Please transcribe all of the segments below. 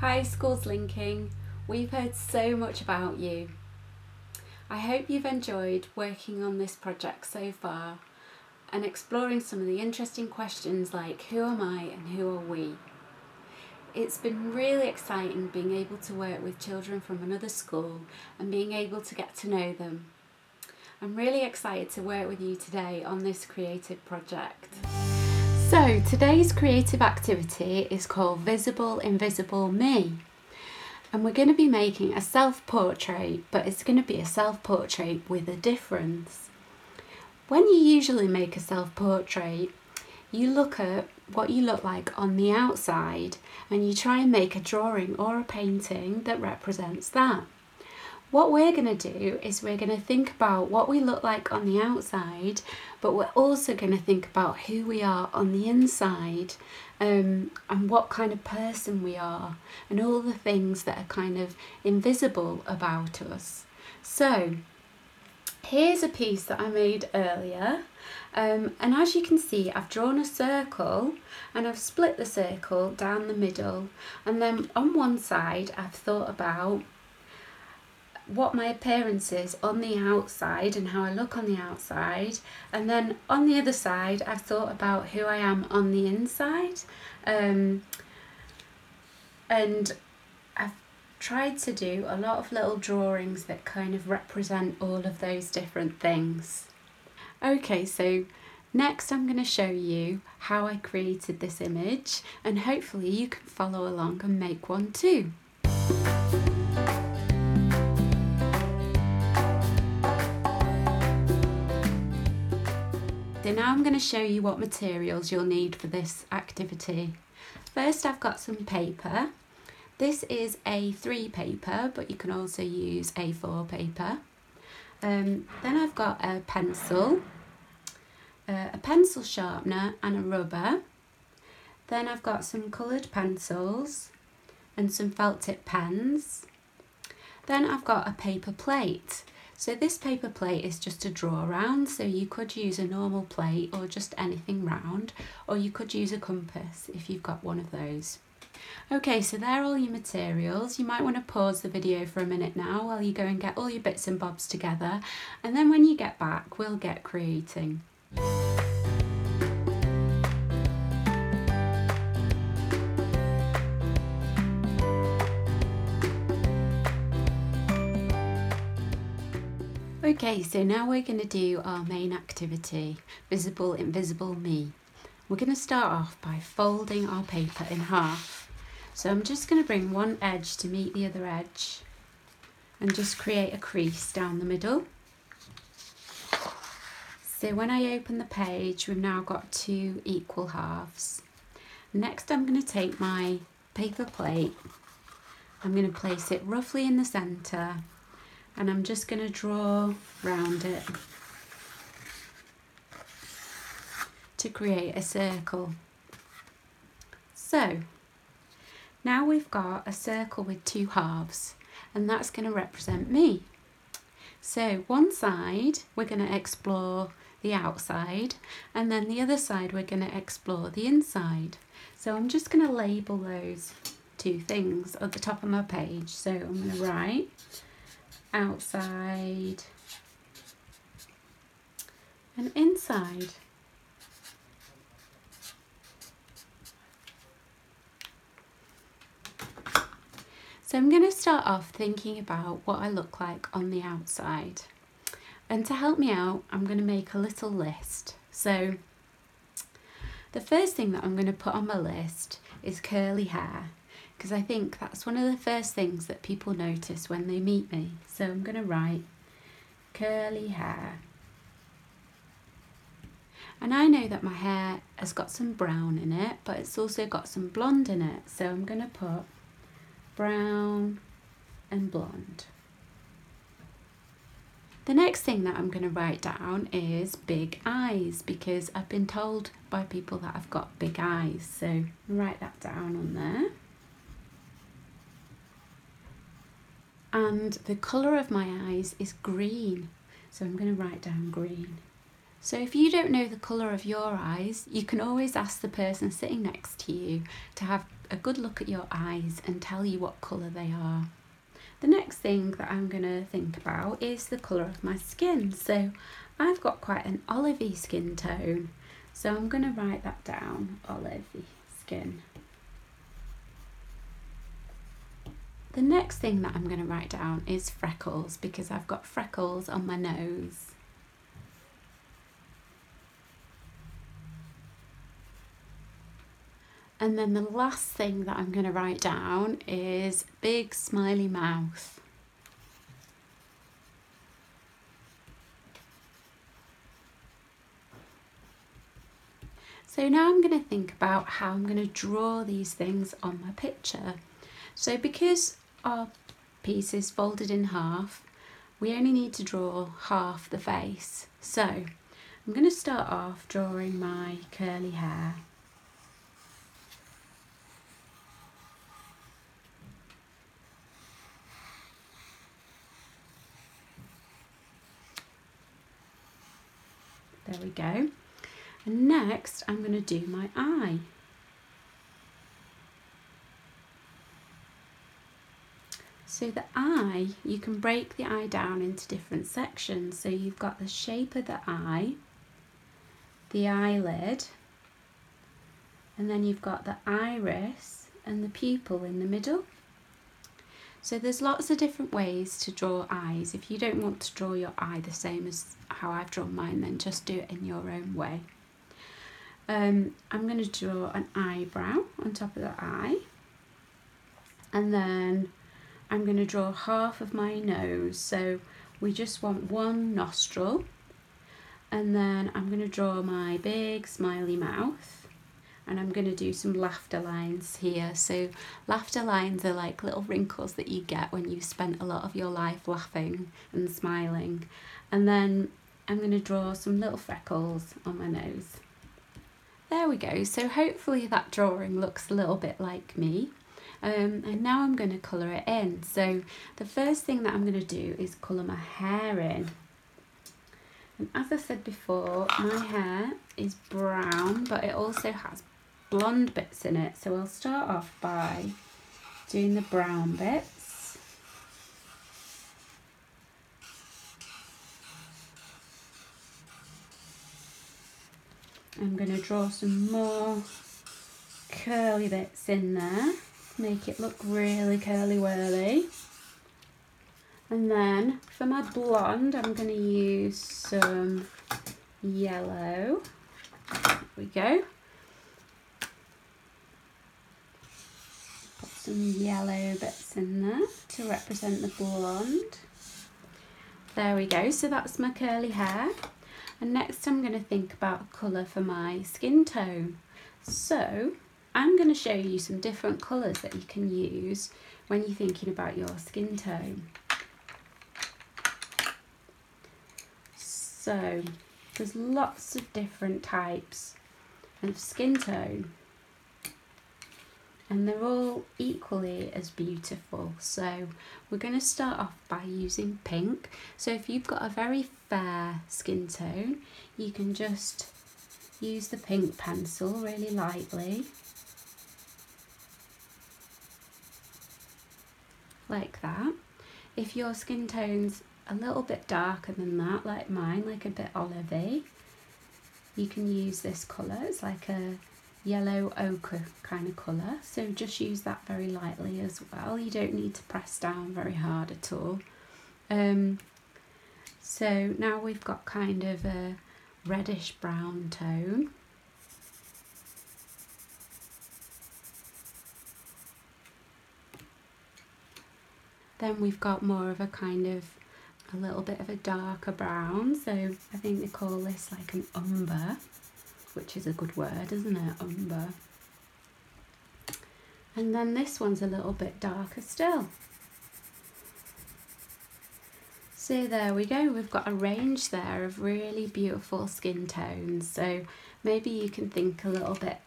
Hi Schools Linking, we've heard so much about you. I hope you've enjoyed working on this project so far and exploring some of the interesting questions like who am I and who are we? It's been really exciting being able to work with children from another school and being able to get to know them. I'm really excited to work with you today on this creative project. So today's creative activity is called Visible Invisible Me. And we're going to be making a self-portrait, but it's going to be a self-portrait with a difference. When you usually make a self-portrait, you look at what you look like on the outside and you try and make a drawing or a painting that represents that. What we're going to do is we're going to think about what we look like on the outside, but we're also going to think about who we are on the inside, and what kind of person we are, and all the things that are kind of invisible about us. So here's a piece that I made earlier, and as you can see, I've drawn a circle and I've split the circle down the middle, and then on one side I've thought about what my appearance is on the outside and how I look on the outside, and then on the other side I've thought about who I am on the inside, and I've tried to do a lot of little drawings that kind of represent all of those different things. Okay, so next I'm going to show you how I created this image, and hopefully you can follow along and make one too. So now I'm going to show you what materials you'll need for this activity. First, I've got some paper. This is A3 paper, but you can also use A4 paper. Then I've got a pencil sharpener and a rubber. Then I've got some coloured pencils and some felt tip pens. Then I've got a paper plate. So this paper plate is just a draw round, so you could use a normal plate or just anything round, or you could use a compass if you've got one of those. Okay, so they're all your materials. You might want to pause the video for a minute now while you go and get all your bits and bobs together, and then when you get back, we'll get creating. Okay, so now we're going to do our main activity, Visible Invisible Me. We're going to start off by folding our paper in half. So I'm just going to bring one edge to meet the other edge and just create a crease down the middle. So when I open the page, we've now got two equal halves. Next, I'm going to take my paper plate. I'm going to place it roughly in the centre, and I'm just going to draw round it to create a circle. So now we've got a circle with two halves, and that's going to represent me. So one side we're going to explore the outside, and then the other side we're going to explore the inside. So I'm just going to label those two things at the top of my page. So I'm going to write outside and inside. So I'm going to start off thinking about what I look like on the outside. And to help me out, I'm going to make a little list. So the first thing that I'm going to put on my list is curly hair, because I think that's one of the first things that people notice when they meet me. So I'm going to write curly hair. And I know that my hair has got some brown in it, but it's also got some blonde in it. So I'm going to put brown and blonde. The next thing that I'm going to write down is big eyes, because I've been told by people that I've got big eyes. So write that down on there. And the colour of my eyes is green, so I'm going to write down green. So if you don't know the colour of your eyes, you can always ask the person sitting next to you to have a good look at your eyes and tell you what colour they are. The next thing that I'm going to think about is the colour of my skin. So I've got quite an olivey skin tone, so I'm going to write that down, olivey skin. The next thing that I'm going to write down is freckles, because I've got freckles on my nose. And then the last thing that I'm going to write down is big smiley mouth. So now I'm going to think about how I'm going to draw these things on my picture. So because our piece is folded in half, we only need to draw half the face. So I'm going to start off drawing my curly hair. There we go. And next I'm going to do my eye. So the eye, you can break the eye down into different sections. So you've got the shape of the eye, the eyelid, and then you've got the iris and the pupil in the middle. So there's lots of different ways to draw eyes. If you don't want to draw your eye the same as how I've drawn mine, then just do it in your own way. I'm going to draw an eyebrow on top of the eye, and then I'm going to draw half of my nose. So we just want one nostril, and then I'm going to draw my big smiley mouth, and I'm going to do some laughter lines here. So laughter lines are like little wrinkles that you get when you've spent a lot of your life laughing and smiling. And then I'm going to draw some little freckles on my nose. There we go. So hopefully that drawing looks a little bit like me. And now I'm going to colour it in. So the first thing that I'm going to do is colour my hair in. And as I said before, my hair is brown, but it also has blonde bits in it. So I'll start off by doing the brown bits. I'm going to draw some more curly bits in there, make it look really curly whirly. And then for my blonde, I'm going to use some yellow. There we go. Put some yellow bits in there to represent the blonde. There we go. So that's my curly hair. And next I'm going to think about a colour for my skin tone. So I'm going to show you some different colours that you can use when you're thinking about your skin tone. So there's lots of different types of skin tone, and they're all equally as beautiful. So we're going to start off by using pink. So if you've got a very fair skin tone, you can just use the pink pencil really lightly, like that. If your skin tone's a little bit darker than that, like mine, like a bit olivey, you can use this colour. It's like a yellow ochre kind of colour, so just use that very lightly as well. You don't need to press down very hard at all. So now we've got kind of a reddish brown tone. Then we've got more of a kind of a little bit of a darker brown, so I think they call this like an umber, which is a good word, isn't it? Umber. And then this one's a little bit darker still. So there we go, we've got a range there of really beautiful skin tones. So maybe you can think a little bit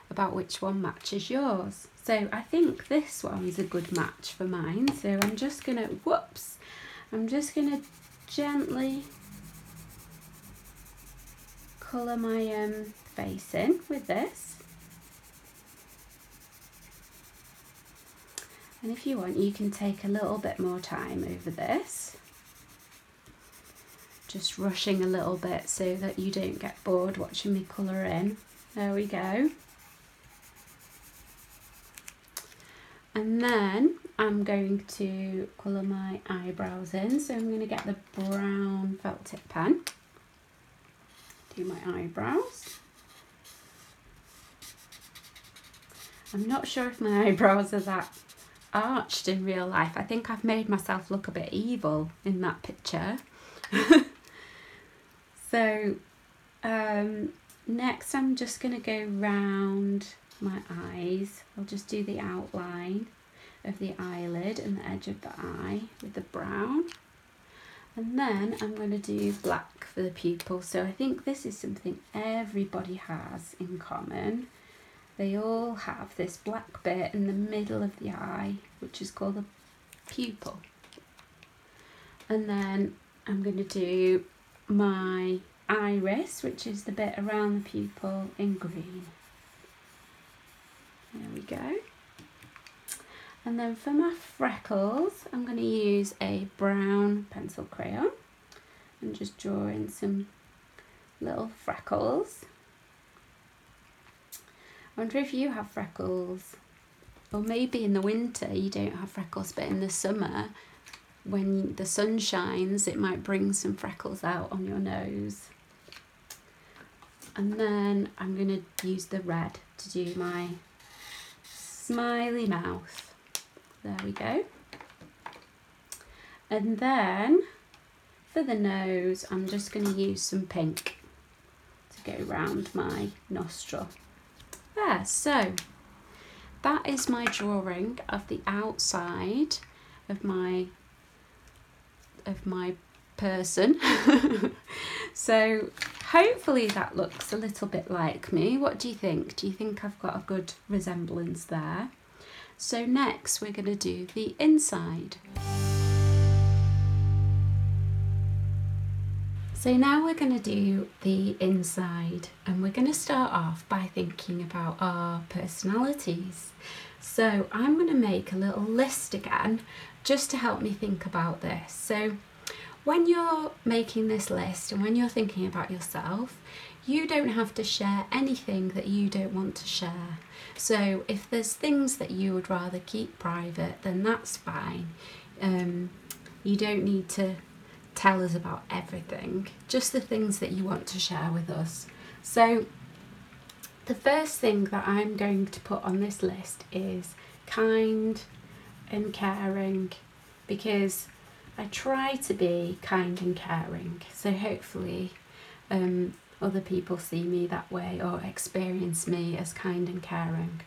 about which one matches yours. So I think this one's a good match for mine. So I'm just gonna, I'm just gonna gently colour my face in with this. And if you want, you can take a little bit more time over this. Just rushing a little bit so that you don't get bored watching me colour in. There we go. And then I'm going to colour my eyebrows in. So I'm going to get the brown felt tip pen. Do my eyebrows. I'm not sure if my eyebrows are that arched in real life. I think I've made myself look a bit evil in that picture. So next I'm just going to go round my eyes. I'll just do the outline of the eyelid and the edge of the eye with the brown. And then I'm going to do black for the pupil. So I think this is something everybody has in common. They all have this black bit in the middle of the eye, which is called the pupil. And then I'm going to do my iris, which is the bit around the pupil, in green. There we go. And then for my freckles, I'm going to use a brown pencil crayon and just draw in some little freckles. I wonder if you have freckles, or maybe in the winter you don't have freckles, but in the summer when the sun shines it might bring some freckles out on your nose. And then I'm going to use the red to do my smiley mouth. There we go. And then for the nose I'm just going to use some pink to go round my nostril. There, so that is my drawing of the outside of my person. So hopefully that looks a little bit like me. What do you think? Do you think I've got a good resemblance there? So next we're going to do the inside. So now we're going to do the inside, and we're going to start off by thinking about our personalities. So I'm going to make a little list again just to help me think about this. So when you're making this list and when you're thinking about yourself, you don't have to share anything that you don't want to share. So if there's things that you would rather keep private, then that's fine. You don't need to tell us about everything, just the things that you want to share with us. So the first thing that I'm going to put on this list is kind and caring, because I try to be kind and caring, so hopefully other people see me that way or experience me as kind and caring.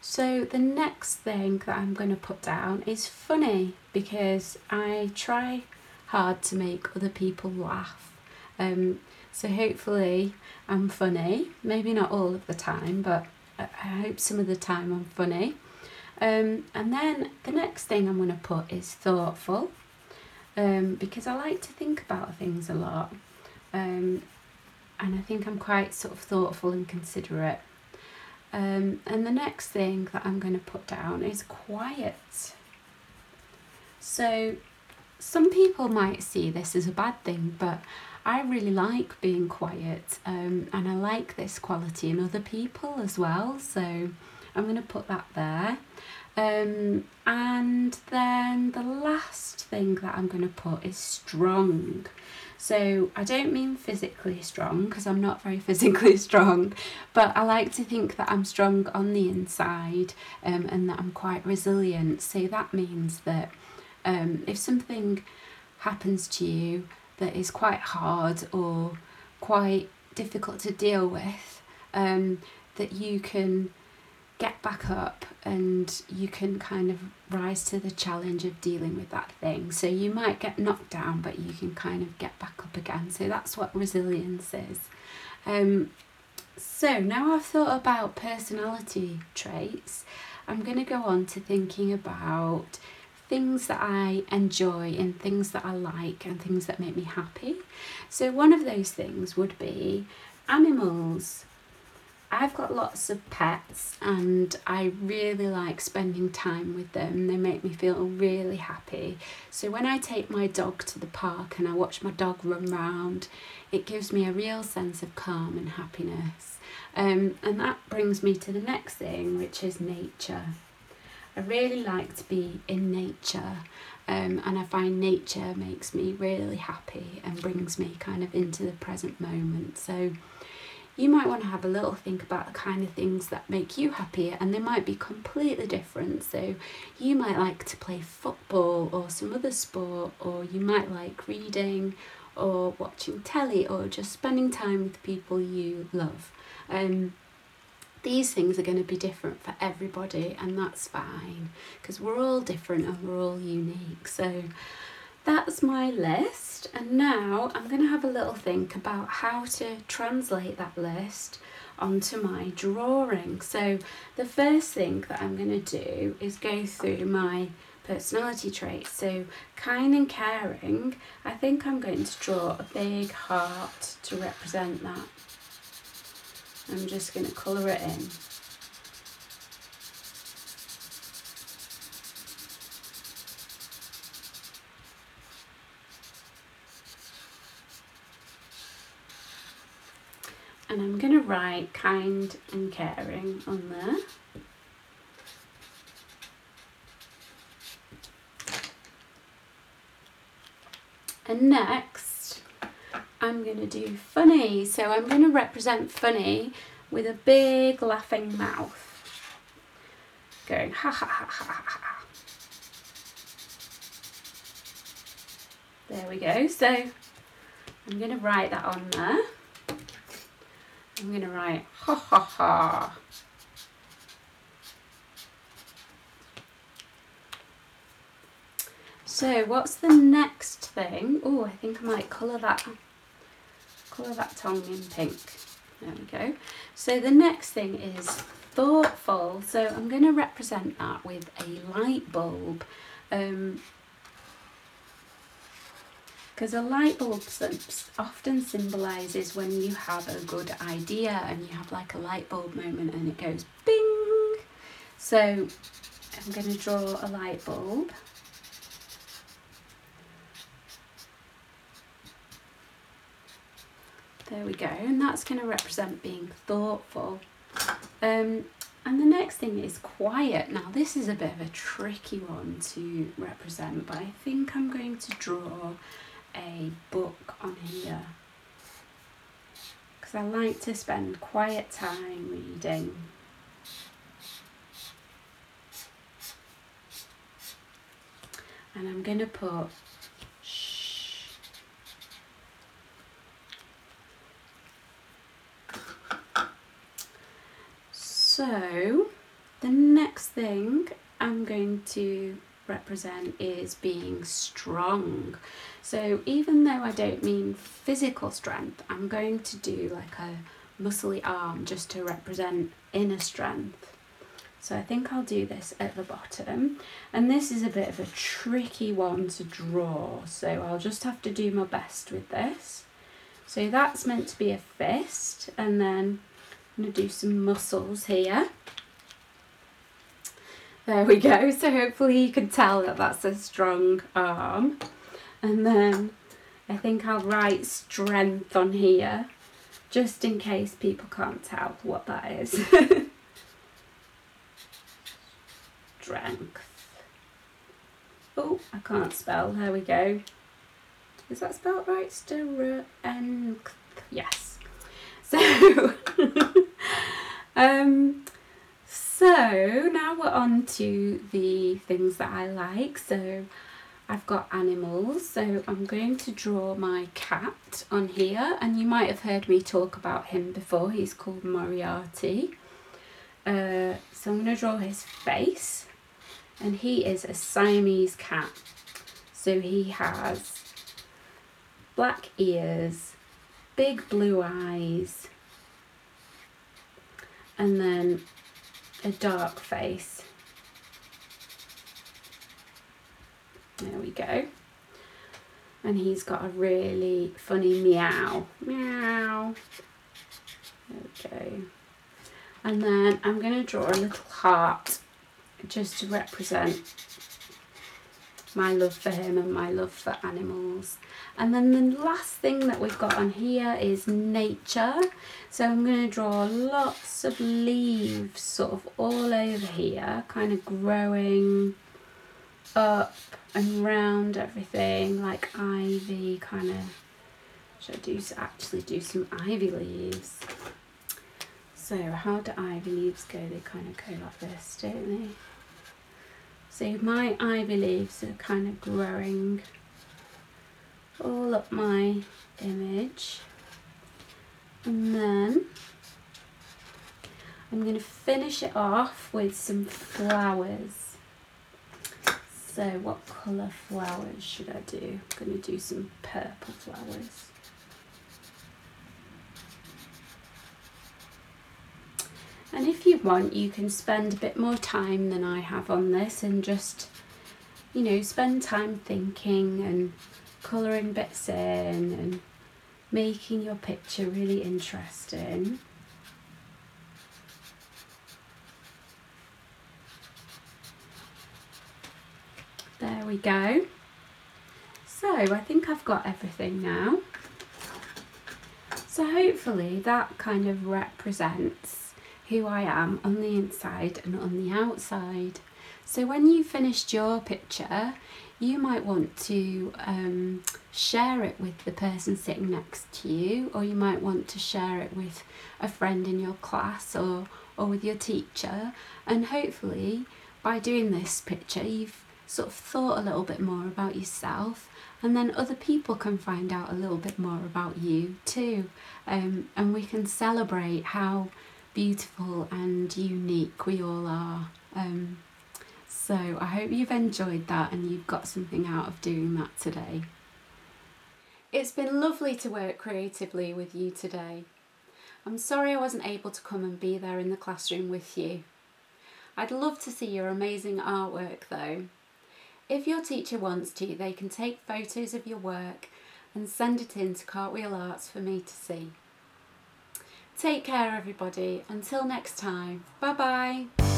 So the next thing that I'm going to put down is funny, because I try hard to make other people laugh. So hopefully I'm funny, maybe not all of the time, but I hope some of the time I'm funny. And then the next thing I'm going to put is thoughtful, because I like to think about things a lot, and I think I'm quite sort of thoughtful and considerate. And the next thing that I'm going to put down is quiet. So some people might see this as a bad thing, but I really like being quiet, and I like this quality in other people as well, so I'm going to put that there. And then the last thing that I'm going to put is strong. So I don't mean physically strong, because I'm not very physically strong, but I like to think that I'm strong on the inside, and that I'm quite resilient. So that means that if something happens to you that is quite hard or quite difficult to deal with, that you can get back up and you can kind of rise to the challenge of dealing with that thing. So you might get knocked down, but you can kind of get back up again. So that's what resilience is. So now I've thought about personality traits, I'm going to go on to thinking about things that I enjoy and things that I like and things that make me happy. So one of those things would be animals. I've got lots of pets and I really like spending time with them. They make me feel really happy. So when I take my dog to the park and I watch my dog run round, it gives me a real sense of calm and happiness. And that brings me to the next thing, which is nature. I really like to be in nature, and I find nature makes me really happy and brings me kind of into the present moment. So you might want to have a little think about the kind of things that make you happier, and they might be completely different. So you might like to play football or some other sport, or you might like reading or watching telly or just spending time with people you love. These things are going to be different for everybody, and that's fine because we're all different and we're all unique. So that's my list, and now I'm going to have a little think about how to translate that list onto my drawing. So the first thing that I'm going to do is go through my personality traits. So kind and caring, I think I'm going to draw a big heart to represent that. I'm just going to colour it in. And I'm going to write kind and caring on there. And next, I'm going to do funny. So I'm going to represent funny with a big laughing mouth. Going ha ha ha ha ha ha. There we go. So I'm going to write that on there. I'm going to write ha ha ha. So what's the next thing? Oh, I think I might colour that tongue in pink. There we go. So the next thing is thoughtful. So I'm going to represent that with a light bulb. Because a light bulb often symbolises when you have a good idea and you have like a light bulb moment and it goes bing. So I'm going to draw a light bulb. There we go, and that's going to represent being thoughtful. And the next thing is quiet. Now this is a bit of a tricky one to represent, but I think I'm going to draw a book on here because I like to spend quiet time reading. And I'm going to put shh. So the next thing I'm going to represent is being strong. So even though I don't mean physical strength, I'm going to do like a muscly arm just to represent inner strength. So I think I'll do this at the bottom, and this is a bit of a tricky one to draw, so I'll just have to do my best with this. So that's meant to be a fist, and then I'm going to do some muscles here. There we go, so hopefully you can tell that that's a strong arm. And then I think I'll write strength on here, just in case people can't tell what that is. Strength. Oh, I can't spell, there we go. Is that spelled right? Strength. Yes. So, so now we're on to the things that I like. So I've got animals, so I'm going to draw my cat on here, and you might have heard me talk about him before. He's called Moriarty. So I'm going to draw his face, and he is a Siamese cat. So he has black ears, big blue eyes, and then a dark face. There we go. And he's got a really funny meow. Meow. Okay. And then I'm going to draw a little heart just to represent my love for him and my love for animals. And then the last thing that we've got on here is nature. So I'm going to draw lots of leaves sort of all over here, kind of growing up and round everything, like ivy kind of. Should I actually do some ivy leaves? So how do ivy leaves go? They kind of go like this, don't they? So my ivy leaves are kind of growing all up my image. And then I'm going to finish it off with some flowers. So what colour flowers should I do? I'm going to do some purple flowers. And if you want, you can spend a bit more time than I have on this and just, you know, spend time thinking and colouring bits in and making your picture really interesting. There we go. So I think I've got everything now. So hopefully that kind of represents who I am on the inside and on the outside. So when you finished your picture, you might want to share it with the person sitting next to you, or you might want to share it with a friend in your class or with your teacher. And hopefully by doing this picture, you've sort of thought a little bit more about yourself, and then other people can find out a little bit more about you too, and we can celebrate how beautiful and unique we all are. So I hope you've enjoyed that and you've got something out of doing that today. It's been lovely to work creatively with you today. I'm sorry I wasn't able to come and be there in the classroom with you. I'd love to see your amazing artwork though. If your teacher wants to, they can take photos of your work and send it in to Cartwheel Arts for me to see. Take care everybody, until next time, bye bye.